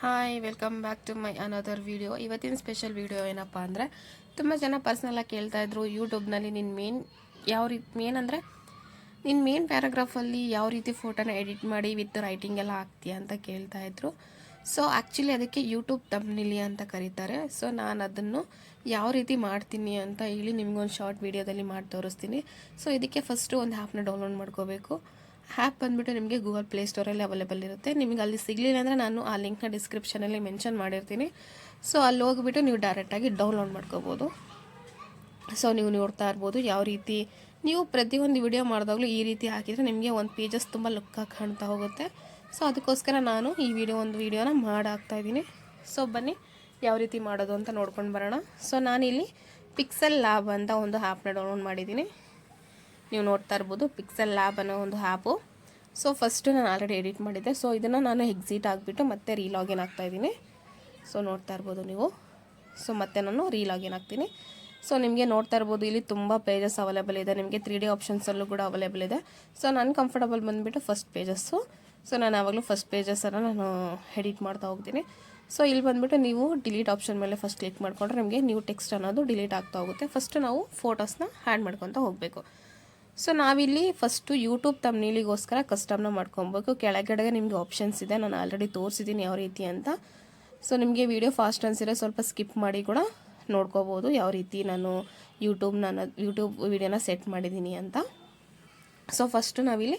Hi welcome back to my another video. ಇವತ್ತಿನ special video ಏನಪ್ಪ ಅಂದರೆ, ತುಂಬ ಜನ ಪರ್ಸ್ನಲಾಗಿ ಕೇಳ್ತಾಯಿದ್ರು ಯೂಟ್ಯೂಬ್ನಲ್ಲಿ ನಿನ್ನ ಯಾವ ರೀತಿ ಅಂದರೆ ನಿನ್ನ ಪ್ಯಾರಾಗ್ರಾಫಲ್ಲಿ ಯಾವ ರೀತಿ ಫೋಟೋನ ಎಡಿಟ್ ಮಾಡಿ ವಿತ್ ರೈಟಿಂಗ್ ಎಲ್ಲ ಹಾಕ್ತೀಯ ಅಂತ ಕೇಳ್ತಾಯಿದ್ರು. ಸೊ ಆ್ಯಕ್ಚುಲಿ ಅದಕ್ಕೆ ಯೂಟ್ಯೂಬ್ ತಮ್ನಿಲಿ ಅಂತ ಕರೀತಾರೆ. ಸೊ ನಾನು ಅದನ್ನು ಯಾವ ರೀತಿ ಮಾಡ್ತೀನಿ ಅಂತ ಹೇಳಿ ನಿಮ್ಗೊಂದು ಶಾರ್ಟ್ ವೀಡಿಯೋದಲ್ಲಿ ಮಾಡಿ ತೋರಿಸ್ತೀನಿ. ಸೊ ಇದಕ್ಕೆ ಫಸ್ಟು ಒಂದು ಆ್ಯಪ್ನ ಡೌನ್ಲೋಡ್ ಮಾಡ್ಕೋಬೇಕು. ಆ್ಯಪ್ ಬಂದುಬಿಟ್ಟು ನಿಮಗೆ ಗೂಗಲ್ ಪ್ಲೇಸ್ಟೋರಲ್ಲಿ ಅವೈಲೇಬಲ್ ಇರುತ್ತೆ. ನಿಮಗೆ ಅಲ್ಲಿ ಸಿಗಲಿಲ್ಲ ಅಂದರೆ ನಾನು ಆ ಲಿಂಕ್ನ ಡಿಸ್ಕ್ರಿಪ್ಷನಲ್ಲಿ ಮೆನ್ಷನ್ ಮಾಡಿರ್ತೀನಿ. ಸೊ ಅಲ್ಲಿ ಹೋಗಿಬಿಟ್ಟು ನೀವು ಡೈರೆಕ್ಟಾಗಿ ಡೌನ್ಲೋಡ್ ಮಾಡ್ಕೋಬೋದು. ಸೊ ನೀವು ನೋಡ್ತಾ ಇರ್ಬೋದು ಯಾವ ರೀತಿ ನೀವು ಪ್ರತಿಯೊಂದು ವಿಡಿಯೋ ಮಾಡಿದಾಗಲೂ ಈ ರೀತಿ ಹಾಕಿದರೆ ನಿಮಗೆ ಒಂದು ಪೇಜಸ್ ತುಂಬ ಲುಕ್ಕಾಗಿ ಕಾಣ್ತಾ ಹೋಗುತ್ತೆ. ಸೊ ಅದಕ್ಕೋಸ್ಕರ ನಾನು ಈ ಒಂದು ವಿಡಿಯೋನ ಮಾಡಾಕ್ತಾಯಿದ್ದೀನಿ. ಸೊ ಬನ್ನಿ ಯಾವ ರೀತಿ ಮಾಡೋದು ಅಂತ ನೋಡ್ಕೊಂಡು ಬರೋಣ. ಸೊ ನಾನಿಲ್ಲಿ ಪಿಕ್ಸೆಲ್ ಲ್ಯಾಬ್ ಅಂತ ಒಂದು ಆ್ಯಪ್ನ ಡೌನ್ಲೋಡ್ ಮಾಡಿದ್ದೀನಿ. ನೀವು ನೋಡ್ತಾ ಇರ್ಬೋದು ಪಿಕ್ಸೆಲ್ ಲ್ಯಾಬ್ ಅನ್ನೋ ಒಂದು ಆ್ಯಪು. ಸೊ ಫಸ್ಟು ನಾನು ಆಲ್ರೆಡಿ ಎಡಿಟ್ ಮಾಡಿದ್ದೆ. ಸೊ ಇದನ್ನು ನಾನು ಎಕ್ಸಿಟ್ ಆಗಿಬಿಟ್ಟು ಮತ್ತೆ ರೀಲಾಗಿನ್ ಆಗ್ತಾಯಿದ್ದೀನಿ. ಸೊ ನೋಡ್ತಾ ಇರ್ಬೋದು ನೀವು. ಸೊ ಮತ್ತೆ ನಾನು ರೀಲಾಗಿನ್ ಆಗ್ತೀನಿ. ಸೊ ನಿಮಗೆ ನೋಡ್ತಾ ಇರ್ಬೋದು ಇಲ್ಲಿ ತುಂಬ ಪೇಜಸ್ ಅವೈಲೇಬಲ್ ಇದೆ. ನಿಮಗೆ 3D ಆಪ್ಷನ್ಸಲ್ಲೂ ಕೂಡ ಅವೈಲೇಬಲ್ ಇದೆ. ಸೊ ನಾನು ಕಂಫರ್ಟಬಲ್ ಬಂದುಬಿಟ್ಟು ಫಸ್ಟ್ ಪೇಜಸ್ಸು. ಸೊ ನಾನು ಯಾವಾಗಲೂ ಫಸ್ಟ್ ಪೇಜಸ್ಸನ್ನು ನಾನು ಎಡಿಟ್ ಮಾಡ್ತಾ ಹೋಗ್ತೀನಿ. ಸೊ ಇಲ್ಲಿ ಬಂದುಬಿಟ್ಟು ನೀವು ಡಿಲೀಟ್ ಆಪ್ಷನ್ ಮೇಲೆ ಫಸ್ಟ್ ಕ್ಲಿಕ್ ಮಾಡಿಕೊಂಡ್ರೆ ನಿಮಗೆ ನ್ಯೂ ಟೆಕ್ಸ್ಟ್ ಅನ್ನೋದು ಡಿಲೀಟ್ ಆಗ್ತಾ ಹೋಗುತ್ತೆ. ಫಸ್ಟು ನಾವು ಫೋಟೋಸ್ನ ಆ್ಯಡ್ ಮಾಡ್ಕೊತಾ ಹೋಗಬೇಕು. ಸೊ ನಾವಿಲ್ಲಿ ಫಸ್ಟು ಯೂಟ್ಯೂಬ್ ತಮ್ನೀಲಿಗೋಸ್ಕರ ಕಸ್ಟಮ್ನ ಮಾಡ್ಕೊಬೇಕು. ಕೆಳಗಡೆ ನಿಮಗೆ ಆಪ್ಷನ್ಸ್ ಇದೆ, ನಾನು ಆಲ್ರೆಡಿ ತೋರಿಸಿದ್ದೀನಿ ಯಾವ ರೀತಿ ಅಂತ. ಸೊ ನಿಮಗೆ ವಿಡಿಯೋ ಫಾಸ್ಟ್ ಅನಿಸಿದ್ರೆ ಸ್ವಲ್ಪ ಸ್ಕಿಪ್ ಮಾಡಿ ಕೂಡ ನೋಡ್ಕೋಬೋದು ಯಾವ ರೀತಿ ನಾನು ಯೂಟ್ಯೂಬ್ ವಿಡಿಯೋನ ಸೆಟ್ ಮಾಡಿದ್ದೀನಿ ಅಂತ. ಸೊ ಫಸ್ಟು ನಾವಿಲ್ಲಿ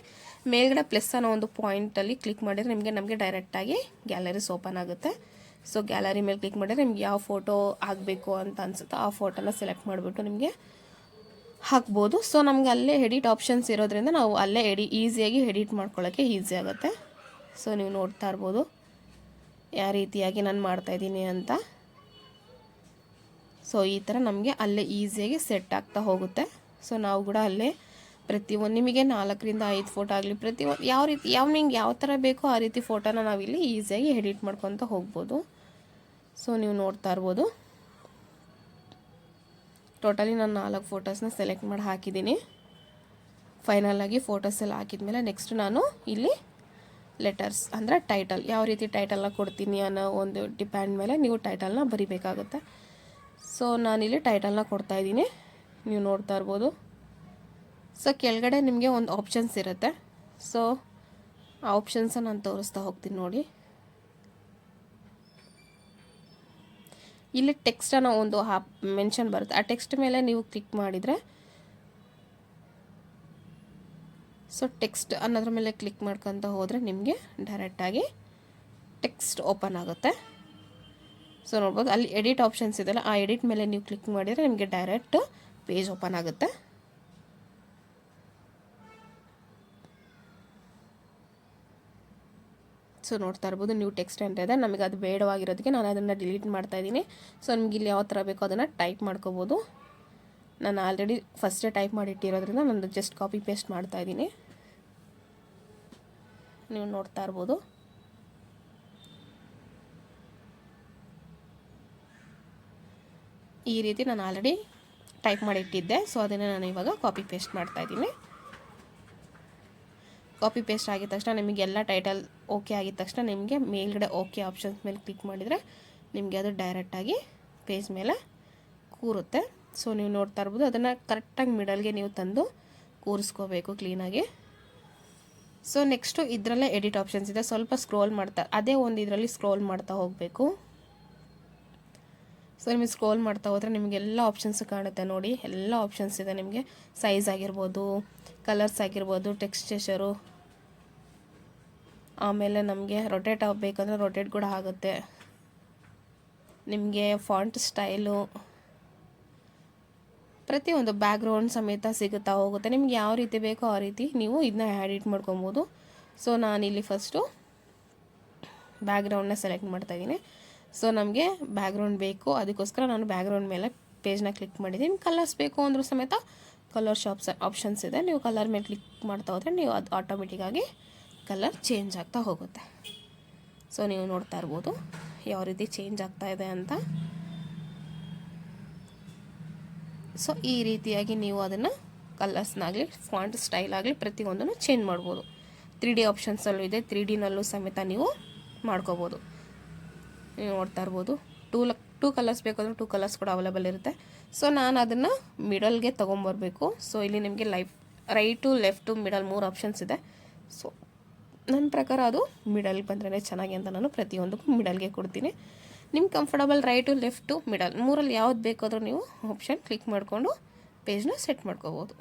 ಮೇಲ್ಗಡೆ ಪ್ಲಸ್ ಅನ್ನೋ ಒಂದು ಪಾಯಿಂಟಲ್ಲಿ ಕ್ಲಿಕ್ ಮಾಡಿದರೆ ನಮಗೆ ಡೈರೆಕ್ಟಾಗಿ ಗ್ಯಾಲರೀಸ್ ಓಪನ್ ಆಗುತ್ತೆ. ಸೊ ಗ್ಯಾಲರಿ ಮೇಲೆ ಕ್ಲಿಕ್ ಮಾಡಿದರೆ ನಿಮ್ಗೆ ಯಾವ ಫೋಟೋ ಆಗಬೇಕು ಅಂತ ಅನಿಸುತ್ತೋ ಆ ಫೋಟೋನ ಸೆಲೆಕ್ಟ್ ಮಾಡಿಬಿಟ್ಟು ನಿಮಗೆ ಹಾಕ್ಬೋದು. ಸೊ ನಮಗೆ ಅಲ್ಲೇ ಎಡಿಟ್ ಆಪ್ಷನ್ಸ್ ಇರೋದ್ರಿಂದ ನಾವು ಅಲ್ಲೇ ಈಸಿಯಾಗಿ ಎಡಿಟ್ ಮಾಡ್ಕೊಳ್ಳೋಕ್ಕೆ ಈಸಿ ಆಗುತ್ತೆ. ಸೊ ನೀವು ನೋಡ್ತಾ ಇರ್ಬೋದು ಯಾವ ರೀತಿಯಾಗಿ ನಾನು ಮಾಡ್ತಾಯಿದ್ದೀನಿ ಅಂತ. ಸೊ ಈ ಥರ ನಮಗೆ ಅಲ್ಲೇ ಈಸಿಯಾಗಿ ಸೆಟ್ ಆಗ್ತಾ ಹೋಗುತ್ತೆ. ಸೊ ನಾವು ಕೂಡ ಅಲ್ಲೇ ಪ್ರತಿಯೊಂದು ನಿಮಗೆ 4ರಿಂದ 5 ಫೋಟೋ ಆಗಲಿ ಪ್ರತಿಯೊಂದು ನಿಮ್ಗೆ ಯಾವ ಥರ ಬೇಕೋ ಆ ರೀತಿ ಫೋಟೋನ ನಾವಿಲ್ಲಿ ಈಸಿಯಾಗಿ ಎಡಿಟ್ ಮಾಡ್ಕೊತ ಹೋಗ್ಬೋದು. ಸೊ ನೀವು ನೋಡ್ತಾ ಇರ್ಬೋದು ಟೋಟಲಿ ನಾನು 4 ಫೋಟೋಸ್ನ ಸೆಲೆಕ್ಟ್ ಮಾಡಿ ಹಾಕಿದ್ದೀನಿ. ಫೈನಲಾಗಿ ಫೋಟೋಸ್ ಎಲ್ಲ ಹಾಕಿದ್ಮೇಲೆ ನೆಕ್ಸ್ಟ್ ನಾನು ಇಲ್ಲಿ ಲೆಟರ್ಸ್ ಅಂದರೆ ಟೈಟಲ್ ಯಾವ ರೀತಿ ಟೈಟಲ್ನ ಕೊಡ್ತೀನಿ ಅನ್ನೋ ಒಂದು ಡಿಪೆಂಡ್ ಮೇಲೆ ನೀವು ಟೈಟಲ್ನ ಬರಿಬೇಕಾಗುತ್ತೆ. ಸೊ ನಾನಿಲ್ಲಿ ಟೈಟಲ್ನ ಕೊಡ್ತಾಯಿದ್ದೀನಿ. ನೀವು ನೋಡ್ತಾ ಇರ್ಬೋದು. ಸೊ ಕೆಳಗಡೆ ನಿಮಗೆ ಒಂದು ಆಪ್ಷನ್ಸ್ ಇರುತ್ತೆ. ಸೊ ಆ ಆಪ್ಷನ್ಸನ್ನು ನಾನು ತೋರಿಸ್ತಾ ಹೋಗ್ತೀನಿ ನೋಡಿ. ಇಲ್ಲಿ ಟೆಕ್ಸ್ಟ್ ಅನ್ನೋ ಒಂದು ಮೆನ್ಷನ್ ಬರುತ್ತೆ. ಆ ಟೆಕ್ಸ್ಟ್ ಮೇಲೆ ನೀವು ಕ್ಲಿಕ್ ಮಾಡಿದರೆ ಸೊ ಟೆಕ್ಸ್ಟ್ ಅನ್ನೋದ್ರ ಮೇಲೆ ಕ್ಲಿಕ್ ಮಾಡ್ಕೊತ ಹೋದರೆ ನಿಮಗೆ ಡೈರೆಕ್ಟಾಗಿ ಟೆಕ್ಸ್ಟ್ ಓಪನ್ ಆಗುತ್ತೆ. ಸೊ ನೋಡ್ಬೋದು ಅಲ್ಲಿ ಎಡಿಟ್ ಆಪ್ಷನ್ಸ್ ಇದೆಯಲ್ಲ, ಆ ಎಡಿಟ್ ಮೇಲೆ ನೀವು ಕ್ಲಿಕ್ ಮಾಡಿದರೆ ನಿಮಗೆ ಡೈರೆಕ್ಟ್ ಪೇಜ್ ಓಪನ್ ಆಗುತ್ತೆ. ಸೊ ನೋಡ್ತಾ ಇರ್ಬೋದು ನ್ಯೂ ಟೆಕ್ಸ್ಟ್ ಅಂತ ಇದೆ. ನಮಗೆ ಅದು ಬೇಡವಾಗಿರೋದಕ್ಕೆ ನಾನು ಅದನ್ನು ಡಿಲೀಟ್ ಮಾಡ್ತಾಯಿದ್ದೀನಿ. ಸೊ ನಿಮ್ಗೆ ಇಲ್ಲಿ ಯಾವ ಥರ ಬೇಕೋ ಅದನ್ನು ಟೈಪ್ ಮಾಡ್ಕೋಬೋದು. ನಾನು ಆಲ್ರೆಡಿ ಫಸ್ಟೇ ಟೈಪ್ ಮಾಡಿಟ್ಟಿರೋದ್ರಿಂದ ನಾನು ಜಸ್ಟ್ ಕಾಪಿ ಪೇಸ್ಟ್ ಮಾಡ್ತಾಯಿದ್ದೀನಿ. ನೀವು ನೋಡ್ತಾ ಇರ್ಬೋದು. ಈ ರೀತಿ ನಾನು ಆಲ್ರೆಡಿ ಟೈಪ್ ಮಾಡಿಟ್ಟಿದ್ದೆ. ಸೊ ಅದನ್ನು ನಾನು ಇವಾಗ ಕಾಪಿ ಪೇಸ್ಟ್ ಮಾಡ್ತಾಯಿದ್ದೀನಿ. ಕಾಪಿ ಪೇಸ್ಟ್ ಆಗಿದ ತಕ್ಷಣ ನಿಮಗೆಲ್ಲ ಟೈಟಲ್ ಓಕೆ ಆಗಿದ ತಕ್ಷಣ ನಿಮಗೆ ಮೇಲ್ಗಡೆ ಓಕೆ ಆಪ್ಷನ್ಸ್ ಮೇಲೆ ಕ್ಲಿಕ್ ಮಾಡಿದರೆ ನಿಮಗೆ ಅದು ಡೈರೆಕ್ಟಾಗಿ ಪೇಜ್ ಮೇಲೆ ಕೂರುತ್ತೆ. ಸೊ ನೀವು ನೋಡ್ತಾ ಇರ್ಬೋದು ಅದನ್ನು ಕರೆಕ್ಟಾಗಿ ಮಿಡಲ್ಗೆ ನೀವು ತಂದು ಕೂರಿಸ್ಕೋಬೇಕು ಕ್ಲೀನಾಗಿ. ಸೊ ನೆಕ್ಸ್ಟು ಇದರಲ್ಲೇ ಎಡಿಟ್ ಆಪ್ಷನ್ಸ್ ಇದೆ. ಸ್ವಲ್ಪ ಸ್ಕ್ರೋಲ್ ಮಾಡ್ತಾ ಅದೇ ಒಂದು ಇದರಲ್ಲಿ ಸ್ಕ್ರೋಲ್ ಮಾಡ್ತಾ ಹೋಗಬೇಕು. ಸೊ ನಿಮಗೆ ಸ್ಕ್ರೋಲ್ ಮಾಡ್ತಾ ಹೋದರೆ ನಿಮಗೆಲ್ಲ ಆಪ್ಷನ್ಸ್ ಕಾಣುತ್ತೆ ನೋಡಿ. ಎಲ್ಲ ಆಪ್ಷನ್ಸ್ ಇದೆ ನಿಮಗೆ. ಸೈಜ್ ಆಗಿರ್ಬೋದು, ಕಲರ್ಸ್ ಆಗಿರ್ಬೋದು, ಟೆಕ್ಸ್ಚರು, ಆಮೇಲೆ ನಮಗೆ ರೊಟೇಟ್ ಆಗಬೇಕಂದ್ರೆ ರೊಟೇಟ್ ಕೂಡ ಆಗುತ್ತೆ. ನಿಮಗೆ ಫಾಂಟ್ ಸ್ಟೈಲು ಪ್ರತಿಯೊಂದು ಬ್ಯಾಕ್ಗ್ರೌಂಡ್ ಸಮೇತ ಸಿಗುತ್ತಾ ಹೋಗುತ್ತೆ. ನಿಮ್ಗೆ ಯಾವ ರೀತಿ ಬೇಕೋ ಆ ರೀತಿ ನೀವು ಇದನ್ನ ಎಡಿಟ್ ಮಾಡ್ಕೊಬೋದು. ಸೊ ನಾನಿಲ್ಲಿ ಫಸ್ಟು ಬ್ಯಾಕ್ಗ್ರೌಂಡನ್ನ ಸೆಲೆಕ್ಟ್ ಮಾಡ್ತಾಯಿದ್ದೀನಿ. ಸೊ ನಮಗೆ ಬ್ಯಾಕ್ಗ್ರೌಂಡ್ ಬೇಕು, ಅದಕ್ಕೋಸ್ಕರ ನಾನು ಬ್ಯಾಕ್ಗ್ರೌಂಡ್ ಮೇಲೆ ಪೇಜ್ನ ಕ್ಲಿಕ್ ಮಾಡಿದ್ದೀನಿ. ಕಲರ್ಸ್ ಬೇಕು ಅಂದರೂ ಸಮೇತ ಕಲರ್ ಆಪ್ಷನ್ಸ್ ಇದೆ. ನೀವು ಕಲರ್ ಮೇಲೆ ಕ್ಲಿಕ್ ಮಾಡ್ತಾ ಹೋದರೆ ನೀವು ಅದು ಆಟೋಮೆಟಿಕ್ಕಾಗಿ ಕಲರ್ ಚೇಂಜ್ ಆಗ್ತಾ ಹೋಗುತ್ತೆ. ಸೊ ನೀವು ನೋಡ್ತಾ ಇರ್ಬೋದು ಯಾವ ರೀತಿ ಚೇಂಜ್ ಆಗ್ತಾ ಇದೆ ಅಂತ. ಸೊ ಈ ರೀತಿಯಾಗಿ ನೀವು ಅದನ್ನು ಕಲರ್ಸ್ನಾಗಲಿ ಫಾಂಟ್ ಸ್ಟೈಲ್ ಆಗಲಿ ಪ್ರತಿಯೊಂದನ್ನು ಚೇಂಜ್ ಮಾಡ್ಬೋದು. 3D ಆಪ್ಷನ್ಸಲ್ಲೂ ಇದೆ, 3Dನಲ್ಲೂ ಸಮೇತ ನೀವು ಮಾಡ್ಕೋಬೋದು. ನೀವು ನೋಡ್ತಾ ಇರ್ಬೋದು. ಟೂ ಕಲರ್ಸ್ ಬೇಕಾದರೂ 2 ಕಲರ್ಸ್ ಕೂಡ ಅವೈಲೇಬಲ್ ಇರುತ್ತೆ. ಸೊ ನಾನು ಅದನ್ನು ಮಿಡಲ್ಗೆ ತೊಗೊಂಬರ್ಬೇಕು. ಸೊ ಇಲ್ಲಿ ನಿಮಗೆ ರೈಟು ಲೆಫ್ಟು ಮಿಡಲ್ 3 ಆಪ್ಷನ್ಸ್ ಇದೆ. ಸೊ ನನ್ನ ಪ್ರಕಾರ ಅದು ಮಿಡಲ್ಗೆ ಬಂದ್ರೇ ಚೆನ್ನಾಗಿ ಅಂತ ನಾನು ಪ್ರತಿಯೊಂದಕ್ಕೂ ಮಿಡಲ್ಗೆ ಕೊಡ್ತೀನಿ. ನಿಮ್ಗೆ ಕಂಫರ್ಟಬಲ್ ರೈಟು ಲೆಫ್ಟು ಮಿಡಲ್ 3ರಲ್ಲಿ ಯಾವ್ದು ಬೇಕಾದರೂ ನೀವು ಆಪ್ಷನ್ ಕ್ಲಿಕ್ ಮಾಡಿಕೊಂಡು ಪೇಜ್ನ ಸೆಟ್ ಮಾಡ್ಕೋಬೋದು.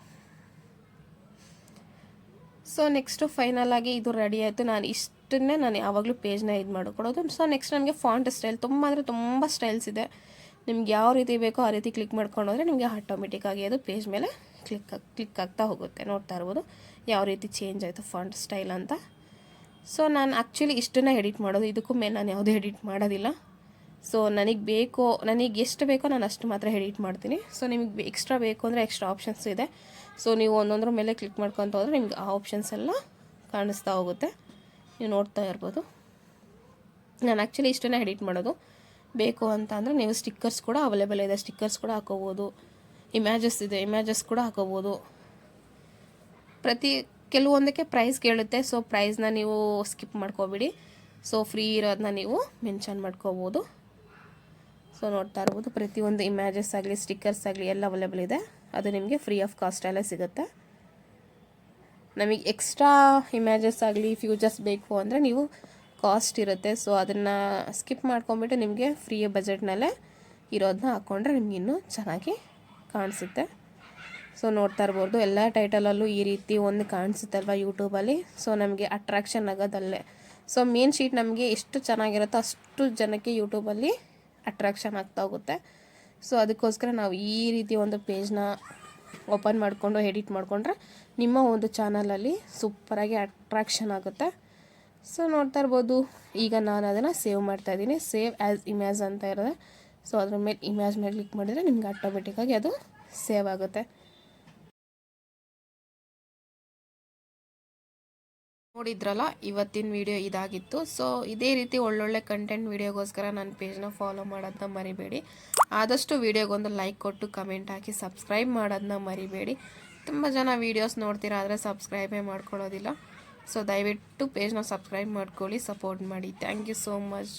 ಸೊ ನೆಕ್ಸ್ಟು ಫೈನಲ್ ಆಗಿ ಇದು ರೆಡಿ ಆಯಿತು. ನಾನು ಯಾವಾಗಲೂ ಪೇಜ್ನ ಇದು ಮಾಡಿಕೊಡೋದು. ಸೊ ನೆಕ್ಸ್ಟ್ ನನಗೆ ಫಾಂಟ್ ಸ್ಟೈಲ್ ತುಂಬ ಸ್ಟೈಲ್ಸ್ ಇದೆ. ನಿಮ್ಗೆ ಯಾವ ರೀತಿ ಬೇಕೋ ಆ ರೀತಿ ಕ್ಲಿಕ್ ಮಾಡ್ಕೊಂಡು ಹೋದರೆ ನಿಮಗೆ ಆಟೋಮೆಟಿಕ್ಕಾಗಿ ಅದು ಪೇಜ್ ಮೇಲೆ ಕ್ಲಿಕ್ ಆಗ್ತಾ ಹೋಗುತ್ತೆ. ನೋಡ್ತಾ ಇರ್ಬೋದು ಯಾವ ರೀತಿ ಚೇಂಜ್ ಆಯಿತು ಫಾಂಟ್ ಸ್ಟೈಲ್ ಅಂತ. ಸೊ ನಾನು ಆ್ಯಕ್ಚುಲಿ ಇಷ್ಟನ್ನು ಎಡಿಟ್ ಮಾಡೋದು, ಇದಕ್ಕೂ ಮೇಲೆ ನಾನು ಯಾವುದೂ ಎಡಿಟ್ ಮಾಡೋದಿಲ್ಲ. ಸೊ ನನಗೆ ಎಷ್ಟು ಬೇಕೋ ನಾನು ಅಷ್ಟು ಮಾತ್ರ ಎಡಿಟ್ ಮಾಡ್ತೀನಿ. ಸೊ ನಿಮಗೆ ಎಕ್ಸ್ಟ್ರಾ ಬೇಕು ಅಂದರೆ ಎಕ್ಸ್ಟ್ರಾ ಆಪ್ಷನ್ಸ್ ಇದೆ. ಸೊ ನೀವು ಒಂದೊಂದರ ಮೇಲೆ ಕ್ಲಿಕ್ ಮಾಡ್ಕೊತ ಹೋದರೆ ನಿಮ್ಗೆ ಆ ಆಪ್ಷನ್ಸ್ ಎಲ್ಲ ಕಾಣಿಸ್ತಾ ಹೋಗುತ್ತೆ. ನೀವು ನೋಡ್ತಾ ಇರ್ಬೋದು. ನಾನು ಆ್ಯಕ್ಚುಲಿ ಇಷ್ಟನ್ನು ಎಡಿಟ್ ಮಾಡೋದು. ಬೇಕು ಅಂತ ಅಂದರೆ ನೀವು ಸ್ಟಿಕ್ಕರ್ಸ್ ಕೂಡ ಅವೈಲೇಬಲ್ ಇದೆ, ಸ್ಟಿಕ್ಕರ್ಸ್ ಕೂಡ ಹಾಕೋಬೋದು. ಇಮೇಜಸ್ ಇದೆ, ಇಮೇಜಸ್ ಕೂಡ ಹಾಕೋಬೋದು. ಕೆಲವೊಂದಕ್ಕೆ ಪ್ರೈಸ್ ಕೇಳುತ್ತೆ. ಸೊ ಪ್ರೈಸ್ನ ನೀವು ಸ್ಕಿಪ್ ಮಾಡ್ಕೋಬೇಡಿ. ಸೊ ಫ್ರೀ ಇರೋದನ್ನ ನೀವು ಮೆನ್ಷನ್ ಮಾಡ್ಕೋಬೋದು. ಸೊ ನೋಡ್ತಾ ಇರ್ಬೋದು ಪ್ರತಿಯೊಂದು ಇಮೇಜಸ್ ಆಗಲಿ ಸ್ಟಿಕ್ಕರ್ಸ್ ಆಗಲಿ ಎಲ್ಲ ಅವೈಲೇಬಲ್ ಇದೆ. ಅದು ನಿಮಗೆ ಫ್ರೀ ಆಫ್ ಕಾಸ್ಟಲ್ಲೇ ಸಿಗುತ್ತೆ. ನಮಗೆ ಎಕ್ಸ್ಟ್ರಾ ಇಮೇಜಸ್ ಆಗಲಿ ಫ್ಯೂಚರ್ಸ್ ಬೇಕು ಅಂದರೆ ನೀವು ಕಾಸ್ಟ್ ಇರುತ್ತೆ. ಸೊ ಅದನ್ನು ಸ್ಕಿಪ್ ಮಾಡ್ಕೊಂಬಿಟ್ಟು ನಿಮಗೆ ಫ್ರೀ ಬಜೆಟ್ನಲ್ಲೇ ಇರೋದನ್ನ ಹಾಕ್ಕೊಂಡ್ರೆ ನಿಮ್ಗೆ ಇನ್ನೂ ಚೆನ್ನಾಗಿ ಕಾಣಿಸುತ್ತೆ. ಸೊ ನೋಡ್ತಾ ಇರ್ಬೋದು ಎಲ್ಲ ಟೈಟಲಲ್ಲೂ ಈ ರೀತಿ ಒಂದು ಕಾಣಿಸುತ್ತಲ್ವ ಯೂಟ್ಯೂಬಲ್ಲಿ. ಸೊ ನಮಗೆ ಅಟ್ರಾಕ್ಷನ್ ಆಗೋದಲ್ಲೇ. ಸೊ ಮೇನ್ ಶೀಟ್ ನಮಗೆ ಎಷ್ಟು ಚೆನ್ನಾಗಿರುತ್ತೋ ಅಷ್ಟು ಜನಕ್ಕೆ ಯೂಟ್ಯೂಬಲ್ಲಿ ಅಟ್ರಾಕ್ಷನ್ ಆಗ್ತಾ ಹೋಗುತ್ತೆ. ಸೊ ಅದಕ್ಕೋಸ್ಕರ ನಾವು ಈ ರೀತಿ ಒಂದು ಪೇಜ್ನ ಓಪನ್ ಮಾಡಿಕೊಂಡು ಎಡಿಟ್ ಮಾಡಿಕೊಂಡ್ರೆ ನಿಮ್ಮ ಒಂದು ಚಾನಲಲ್ಲಿ ಸೂಪರಾಗಿ ಅಟ್ರಾಕ್ಷನ್ ಆಗುತ್ತೆ. ಸೊ ನೋಡ್ತಾ ಇರ್ಬೋದು ಈಗ ನಾನು ಅದನ್ನು ಸೇವ್ ಮಾಡ್ತಾಯಿದ್ದೀನಿ. ಸೇವ್ ಆ್ಯಸ್ ಇಮೇಜ್ ಅಂತ ಇರೋದೆ. ಸೊ ಅದ್ರ ಮೇಲೆ ಇಮೇಜ್ ಮೇಲೆ ಕ್ಲಿಕ್ ಮಾಡಿದರೆ ನಿಮ್ಗೆ ಆಟೋಮೆಟಿಕ್ಕಾಗಿ ಅದು ಸೇವ್ ಆಗುತ್ತೆ. ನೋಡಿದ್ರಲ್ಲ ಇವತ್ತಿನ ವಿಡಿಯೋ ಇದಾಗಿತ್ತು. ಸೊ ಇದೇ ರೀತಿ ಒಳ್ಳೊಳ್ಳೆ ಕಂಟೆಂಟ್ ವಿಡಿಯೋಗೋಸ್ಕರ ನನ್ನ ಪೇಜ್ನ ಫಾಲೋ ಮಾಡೋದನ್ನ ಮರಿಬೇಡಿ. ಆದಷ್ಟು ವಿಡಿಯೋಗೊಂದು ಲೈಕ್ ಕೊಟ್ಟು ಕಮೆಂಟ್ ಹಾಕಿ ಸಬ್ಸ್ಕ್ರೈಬ್ ಮಾಡೋದನ್ನ ಮರಿಬೇಡಿ. ತುಂಬ ಜನ ವೀಡಿಯೋಸ್ ನೋಡ್ತೀರಾ ಆದರೆ ಸಬ್ಸ್ಕ್ರೈಬೇ ಮಾಡ್ಕೊಳ್ಳೋದಿಲ್ಲ. ಸೊ ದಯವಿಟ್ಟು ಪೇಜ್ನ ಸಬ್ಸ್ಕ್ರೈಬ್ ಮಾಡ್ಕೊಳ್ಳಿ, ಸಪೋರ್ಟ್ ಮಾಡಿ. Thank you so much.